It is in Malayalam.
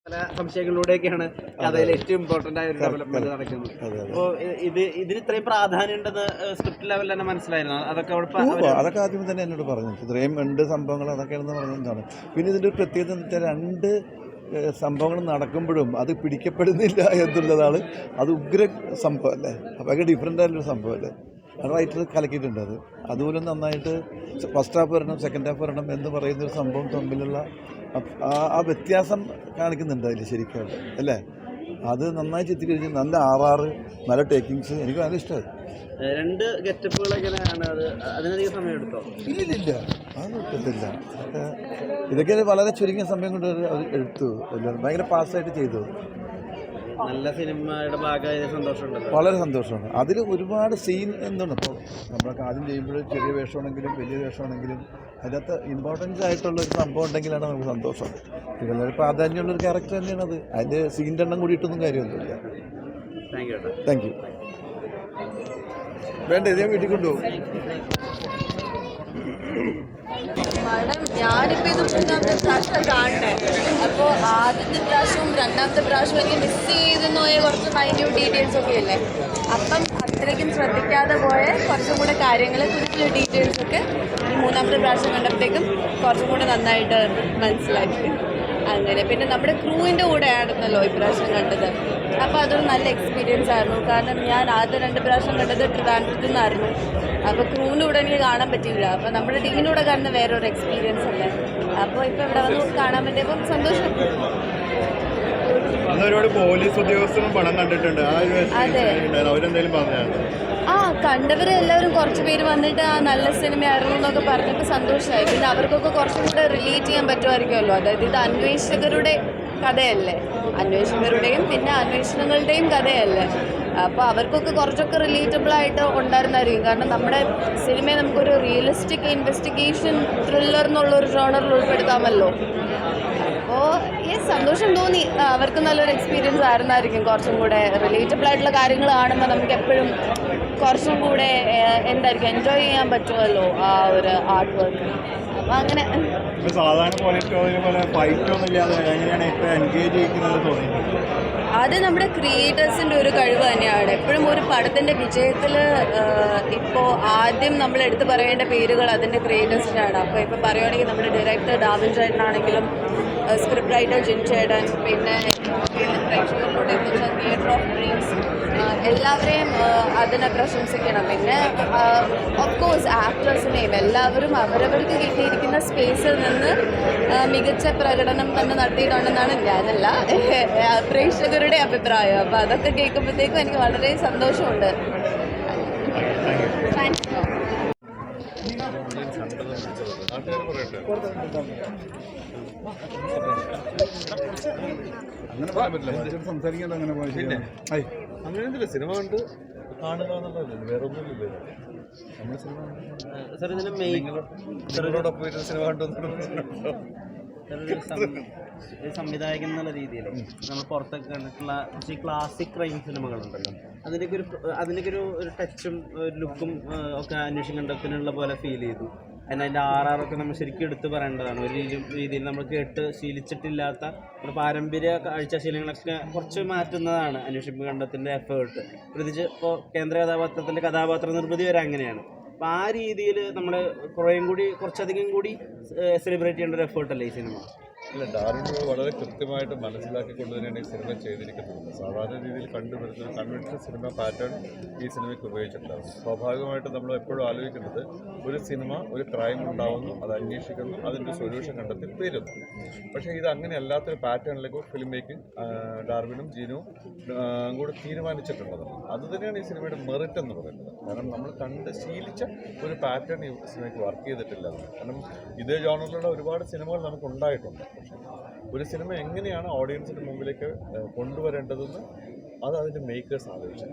പല സംശയങ്ങളിലൂടെയൊക്കെയാണ് കഥയിൽ ഏറ്റവും ഇമ്പോർട്ടന്റ് ആയ ഒരു ഡെവലപ്മെന്റ് നടക്കുന്നത്. അപ്പോൾ ഇതിന് ഇത്രയും പ്രാധാന്യം ഉണ്ടെന്ന് സ്ക്രിപ്റ്റ് ലെവലിൽ തന്നെ മനസ്സിലായിരുന്നു. അതൊക്കെ ആദ്യം തന്നെ എന്നോട് പറഞ്ഞു. ഇത്രയും 2 സംഭവങ്ങൾ അതൊക്കെയാണെന്ന് പറഞ്ഞതാണ്. പിന്നെ ഇതിൻ്റെ ഒരു പ്രത്യേകത എന്ന് വെച്ചാൽ 2 സംഭവങ്ങൾ നടക്കുമ്പോഴും അത് പിടിക്കപ്പെടുന്നില്ല എന്നുള്ളതാണ്. അത് ഉഗ്ര സംഭവം അല്ലേ, ഭയങ്കര ഡിഫറെൻ്റ് ആയിട്ടുള്ളൊരു സംഭവം അല്ലേ. റൈറ്റർ കലക്കിയിട്ടുണ്ട്. അതുപോലെ നന്നായിട്ട് ഫസ്റ്റ് ഹാഫ് വരണം സെക്കൻഡ് ഹാഫ് വരണം എന്ന് പറയുന്നൊരു സംഭവം തമ്മിലുള്ള ആ വ്യത്യാസം കാണിക്കുന്നുണ്ട് അതിൽ ശരിക്കും അല്ലേ. അത് നന്നായി ചിത്രീകരിച്ച് നല്ല RR, നല്ല ടേക്കിങ്സ്, എനിക്ക് നല്ല ഇഷ്ടമായി. 2 ഗെറ്റപ്പുകൾ എങ്ങനെയാണ് അത്? അതിനധികം സമയം എടുത്തോ? ഇല്ലില്ല, അത് കിട്ടത്തില്ല. ഇതൊക്കെ വളരെ ചുരുങ്ങിയ സമയം കൊണ്ട് എടുത്തു. ഭയങ്കര പാസ്സായിട്ട് ചെയ്തു. നല്ല സിനിമയുടെ ഭാഗമായ സന്തോഷമുണ്ട്, വളരെ സന്തോഷമാണ്. അതിൽ ഒരുപാട് സീൻ എന്താണ് ഇപ്പോൾ നമ്മളൊക്കെ ആദ്യം ചെയ്യുമ്പോൾ ചെറിയ വേഷമാണെങ്കിലും വലിയ വേഷമാണെങ്കിലും അതിനകത്ത് ഇമ്പോർട്ടൻസ് ആയിട്ടുള്ള ഒരു സംഭവം ഉണ്ടെങ്കിലാണ് നമുക്ക് സന്തോഷം. വളരെ പ്രാധാന്യമുള്ളൊരു ക്യാരക്ടർ തന്നെയാണ് അത്. അതിൻ്റെ സീൻ്റെ എണ്ണം കൂടിയിട്ടൊന്നും കാര്യമൊന്നുമില്ല. Thank you. വേണ്ട, ഞാൻ വീട്ടിൽ കൊണ്ടുപോകും. മാഡം, ഞാനിപ്പോൾ ഇത് 3ാമത്തെ പ്രാവശ്യം കാണണ്ടേ. അപ്പോൾ ആദ്യത്തെ പ്രാവശ്യവും 2ാമത്തെ പ്രാവശ്യം എനിക്ക് മിസ് ചെയ്തെന്ന് പോയ കുറച്ച് മൈന്യൂട്ട് ഡീറ്റെയിൽസ് ഒക്കെ അല്ലേ. അപ്പം അത്രയ്ക്കും ശ്രദ്ധിക്കാതെ പോയ കുറച്ചും കൂടെ കാര്യങ്ങൾ, കുറിച്ചുള്ള ഡീറ്റെയിൽസൊക്കെ ഈ 3ാമത്തെ പ്രാവശ്യം കണ്ടപ്പോഴത്തേക്കും കുറച്ചും കൂടെ നന്നായിട്ട് മനസ്സിലാക്കി. അങ്ങനെ പിന്നെ നമ്മുടെ ക്രൂവിൻ്റെ കൂടെ ആയിരുന്നല്ലോ ഇപ്രാവശ്യം കണ്ടത്. അപ്പോൾ അതൊരു നല്ല എക്സ്പീരിയൻസ് ആയിരുന്നു. കാരണം ഞാൻ ആദ്യം 2 പ്രാവശ്യം കണ്ടത് ട്രിവാൻഡ്രത്തിൽ നിന്നായിരുന്നു. അപ്പോൾ ക്രൂവിൻ്റെ കൂടെ എനിക്ക് കാണാൻ പറ്റിയില്ല. അപ്പോൾ നമ്മുടെ ടീമിൻ്റെ കൂടെ കാണുന്ന വേറൊരു എക്സ്പീരിയൻസ് അല്ലേ. അപ്പോൾ ഇപ്പോൾ ഇവിടെ വന്ന് കാണാൻ പറ്റിയപ്പോൾ സന്തോഷം. ഒരുപാട് പോലീസ് ഉദ്യോഗസ്ഥരും പണം കണ്ടിട്ടുണ്ട്. കണ്ടവരെല്ലാവരും കുറച്ച് പേര് വന്നിട്ട് നല്ല സിനിമയായിരുന്നു എന്നൊക്കെ പറഞ്ഞിട്ട് സന്തോഷമായി. പിന്നെ അവർക്കൊക്കെ കുറച്ചും കൂടെ റിലേറ്റ് ചെയ്യാൻ പറ്റുമായിരിക്കുമല്ലോ. അതായത് ഇത് അന്വേഷകരുടെ കഥയല്ലേ, അന്വേഷകരുടെയും പിന്നെ അന്വേഷണങ്ങളുടെയും കഥയല്ലേ. അപ്പോൾ അവർക്കൊക്കെ കുറച്ചൊക്കെ റിലേറ്റബിളായിട്ട് ഉണ്ടായിരുന്നായിരിക്കും. കാരണം നമ്മുടെ സിനിമയെ നമുക്കൊരു റിയലിസ്റ്റിക് ഇൻവെസ്റ്റിഗേഷൻ ത്രില്ലർ എന്നുള്ളൊരു ജോണറിൽ ഉൾപ്പെടുത്താമല്ലോ. അപ്പോൾ സന്തോഷം തോന്നി. അവർക്ക് നല്ലൊരു എക്സ്പീരിയൻസ് ആയിരുന്നായിരിക്കും. കുറച്ചും കൂടെ റിലേറ്റബിൾ ആയിട്ടുള്ള കാര്യങ്ങൾ കാണുമ്പോൾ നമുക്ക് എപ്പോഴും കുറച്ചും കൂടെ എന്തായിരിക്കും എൻജോയ് ചെയ്യാൻ പറ്റുമല്ലോ ആ ഒരു ആർട്ട് വർക്ക്. അപ്പോൾ അങ്ങനെ അത് നമ്മുടെ ക്രിയേറ്റേഴ്സിൻ്റെ ഒരു കഴിവ് തന്നെയാണ്. എപ്പോഴും ഒരു പടത്തിൻ്റെ വിജയത്തിൽ ഇപ്പോൾ ആദ്യം നമ്മൾ എടുത്ത് പറയേണ്ട പേരുകൾ അതിൻ്റെ ക്രിയേറ്റേഴ്സിനാണ്. അപ്പോൾ ഇപ്പോൾ പറയുകയാണെങ്കിൽ നമ്മുടെ ഡയറക്ടർ ഡാവിൻ ചേട്ടനാണെങ്കിലും സ്ക്രിപ്റ്റ് റൈറ്റർ ജിൻ ചേട്ടൻ, പിന്നെ പ്രേക്ഷകരിലൂടെ തിയേറ്റർ ഓഫ് ഡ്രീംസ്, എല്ലാവരെയും അതിനെ പ്രശംസിക്കണം. പിന്നെ ഓഫ് കോഴ്സ് ആക്ടേഴ്സിനെയും എല്ലാവരും അവരവർക്ക് കിട്ടിയിരിക്കുന്ന സ്പേസിൽ നിന്ന് മികച്ച പ്രകടനം തന്നെ നടത്തിയിട്ടുണ്ടെന്നാണ് ഞാനല്ല പ്രേക്ഷകരുടെ അഭിപ്രായം. അപ്പോൾ അതൊക്കെ കേൾക്കുമ്പോഴത്തേക്കും എനിക്ക് വളരെ സന്തോഷമുണ്ട്. അങ്ങനെ പറയാൻ പറ്റില്ല, സംസാരിക്കാണ്ട് അങ്ങനെ പോയില്ല. അങ്ങനെയൊന്നുമില്ല, സിനിമ കണ്ട് കാണുക എന്നുള്ളതല്ലേ, വേറെ ഒന്നുമില്ല. നമ്മൾ സിനിമ സിനിമ കണ്ടു സംവിധായകൻ എന്നുള്ള രീതിയിൽ നമ്മൾ പുറത്തൊക്കെ കണ്ടിട്ടുള്ള ക്ലാസിക് ക്രൈം സിനിമകളുണ്ടല്ലോ, അതിൻ്റെയൊക്കെ ഒരു ടച്ചും ലുക്കും ഒക്കെ അന്വേഷണം കണ്ടെത്താനുള്ള പോലെ ഫീൽ ചെയ്തു. അതിൻ്റെ RR ഒക്കെ നമ്മൾ ശരിക്കും എടുത്ത് പറയേണ്ടതാണ്. ഒരു രീതിയിൽ നമ്മൾ കേട്ട് ശീലിച്ചിട്ടില്ലാത്ത നമ്മുടെ പാരമ്പര്യ കാഴ്ചശീലങ്ങളൊക്കെ കുറച്ച് മാറ്റുന്നതാണ് അന്വേഷണ കണ്ടത്തിൻ്റെ എഫേർട്ട്. പ്രത്യേകിച്ച് ഇപ്പോൾ കേന്ദ്ര കഥാപാത്രത്തിൻ്റെ കഥാപാത്ര നിർമ്മിതി വരെ അങ്ങനെയാണ്. അപ്പോൾ ആ രീതിയിൽ നമ്മൾ കുറച്ചധികം കൂടി സെലിബ്രേറ്റ് ചെയ്യേണ്ട ഒരു എഫേർട്ടല്ലേ ഈ സിനിമ? അല്ല, ഡാർവിൻ വളരെ കൃത്യമായിട്ട് മനസ്സിലാക്കിക്കൊണ്ട് തന്നെയാണ് ഈ സിനിമ ചെയ്തിരിക്കുന്നത്. സാധാരണ രീതിയിൽ കണ്ടുവരുന്ന കൺവെൻഷണൽ സിനിമ പാറ്റേൺ ഈ സിനിമയ്ക്ക് ഉപയോഗിച്ചിട്ടുണ്ടാകും. സ്വാഭാവികമായിട്ടും നമ്മൾ എപ്പോഴും ആലോചിക്കേണ്ടത്, ഒരു സിനിമ ഒരു ക്രൈം ഉണ്ടാവുന്നു, അത് അന്വേഷിക്കുന്നു, അതിൻ്റെ സൊല്യൂഷൻ കണ്ടെത്തി തീരുന്നു. പക്ഷേ ഇത് അങ്ങനെ അല്ലാത്തൊരു പാറ്റേണിലേക്ക് ഫിലിം മേക്കിംഗ് ഡാർവിനും ജീനുവും കൂടെ തീരുമാനിച്ചിട്ടുള്ളത്. അതുതന്നെയാണ് ഈ സിനിമയുടെ മെറിറ്റ് എന്ന് പറയുന്നത്. കാരണം നമ്മൾ കണ്ട് ശീലിച്ച ഒരു പാറ്റേൺ ഈ സിനിമയ്ക്ക് വർക്ക് ചെയ്തിട്ടില്ല. കാരണം ഇതേ ജോണറിലുള്ള ഒരുപാട് സിനിമകൾ നമുക്ക് ഉണ്ടായിട്ടുണ്ട്. പക്ഷേ ഒരു സിനിമ എങ്ങനെയാണ് ഓഡിയൻസിൻ്റെ മുമ്പിലേക്ക് കൊണ്ടുവരേണ്ടതെന്ന് അത് അതിൻ്റെ മേക്കേഴ്സ് ആലോചിച്ചു.